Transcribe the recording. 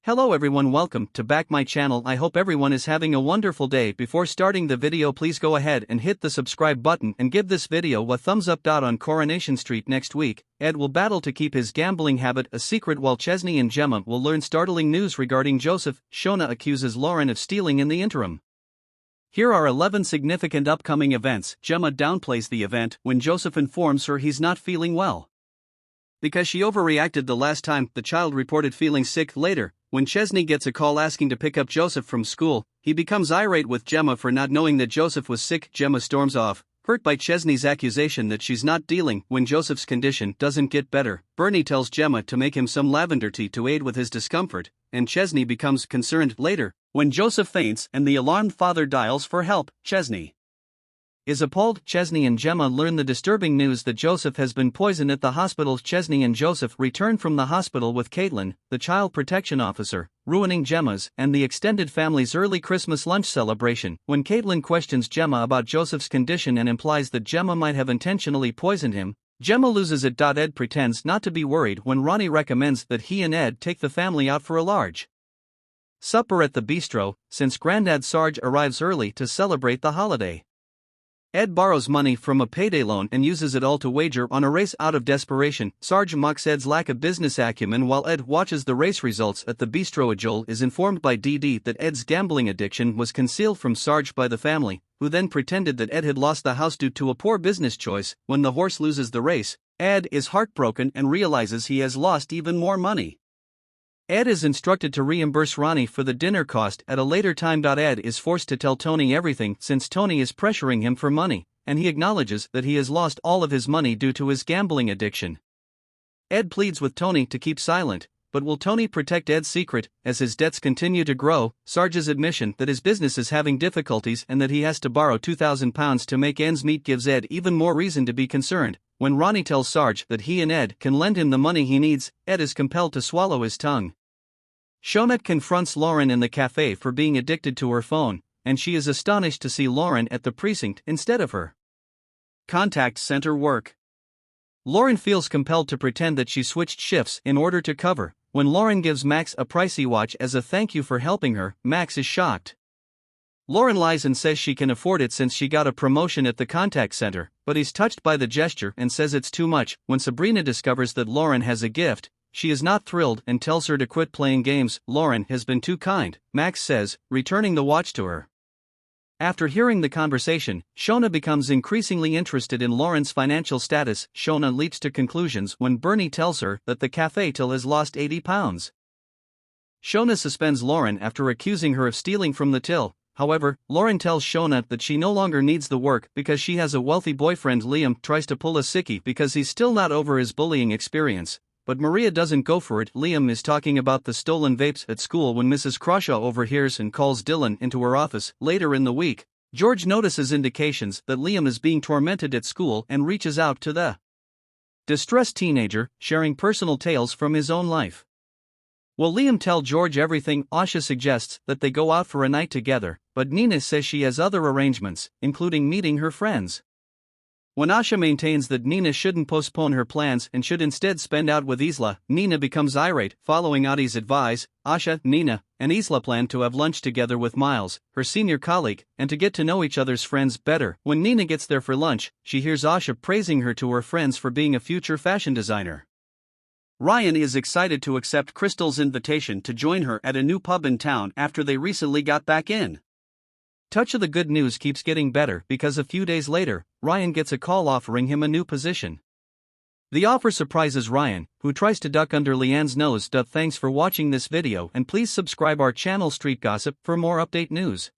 Hello everyone, welcome to back my channel. I hope everyone is having a wonderful day. Before starting the video, please go ahead and hit the subscribe button and give this video a thumbs up. On Coronation Street next week, Ed will battle to keep his gambling habit a secret while Chesney and Gemma will learn startling news regarding Joseph. Shona accuses Lauren of stealing in the interim. Here are 11 significant upcoming events. Gemma downplays the event when Joseph informs her he's not feeling well. Because she overreacted the last time, the child reported feeling sick. Later, when Chesney gets a call asking to pick up Joseph from school, he becomes irate with Gemma for not knowing that Joseph was sick. Gemma storms off, hurt by Chesney's accusation that she's not dealing. When Joseph's condition doesn't get better, Bernie tells Gemma to make him some lavender tea to aid with his discomfort, and Chesney becomes concerned. Later, when Joseph faints and the alarmed father dials for help, Chesney is appalled. Chesney and Gemma learn the disturbing news that Joseph has been poisoned at the hospital. Chesney and Joseph return from the hospital with Caitlin, the child protection officer, ruining Gemma's and the extended family's early Christmas lunch celebration. When Caitlin questions Gemma about Joseph's condition and implies that Gemma might have intentionally poisoned him, Gemma loses it. Ed pretends not to be worried when Ronnie recommends that he and Ed take the family out for a large supper at the bistro, since Granddad Sarge arrives early to celebrate the holiday. Ed borrows money from a payday loan and uses it all to wager on a race out of desperation. Sarge mocks Ed's lack of business acumen while Ed watches the race results at the bistro. Joel is informed by Dee Dee that Ed's gambling addiction was concealed from Sarge by the family, who then pretended that Ed had lost the house due to a poor business choice. When the horse loses the race, Ed is heartbroken and realizes he has lost even more money. Ed is instructed to reimburse Ronnie for the dinner cost at a later time. Ed is forced to tell Tony everything since Tony is pressuring him for money, and he acknowledges that he has lost all of his money due to his gambling addiction. Ed pleads with Tony to keep silent, but will Tony protect Ed's secret as his debts continue to grow? Sarge's admission that his business is having difficulties and that he has to borrow £2,000 to make ends meet gives Ed even more reason to be concerned. When Ronnie tells Sarge that he and Ed can lend him the money he needs, Ed is compelled to swallow his tongue. Shona confronts Lauren in the cafe for being addicted to her phone, and she is astonished to see Lauren at the precinct instead of her contact center work. Lauren feels compelled to pretend that she switched shifts in order to cover. When Lauren gives Max a pricey watch as a thank you for helping her, Max is shocked. Lauren lies and says she can afford it since she got a promotion at the contact center, but he's touched by the gesture and says it's too much. When Sabrina discovers that Lauren has a gift, she is not thrilled and tells her to quit playing games. Lauren has been too kind, Max says, returning the watch to her. After hearing the conversation, Shona becomes increasingly interested in Lauren's financial status. Shona leaps to conclusions when Bernie tells her that the cafe till has lost 80 pounds. Shona suspends Lauren after accusing her of stealing from the till. However, Lauren tells Shona that she no longer needs the work because she has a wealthy boyfriend. Liam tries to pull a sickie because he's still not over his bullying experience, but Maria doesn't go for it. Liam is talking about the stolen vapes at school when Mrs. Crawshaw overhears and calls Dylan into her office. Later in the week, George notices indications that Liam is being tormented at school and reaches out to the distressed teenager, sharing personal tales from his own life. Will Liam tell George everything? Asha suggests that they go out for a night together, but Nina says she has other arrangements, including meeting her friends. When Asha maintains that Nina shouldn't postpone her plans and should instead spend out with Isla, Nina becomes irate. Following Adi's advice, Asha, Nina, and Isla plan to have lunch together with Miles, her senior colleague, and to get to know each other's friends better. When Nina gets there for lunch, she hears Asha praising her to her friends for being a future fashion designer. Ryan is excited to accept Crystal's invitation to join her at a new pub in town after they recently got back in touch. Of the good news keeps getting better because a few days later, Ryan gets a call offering him a new position. The offer surprises Ryan, who tries to duck under Leanne's nose. Thanks for watching this video and please subscribe our channel Street Gossip for more update news.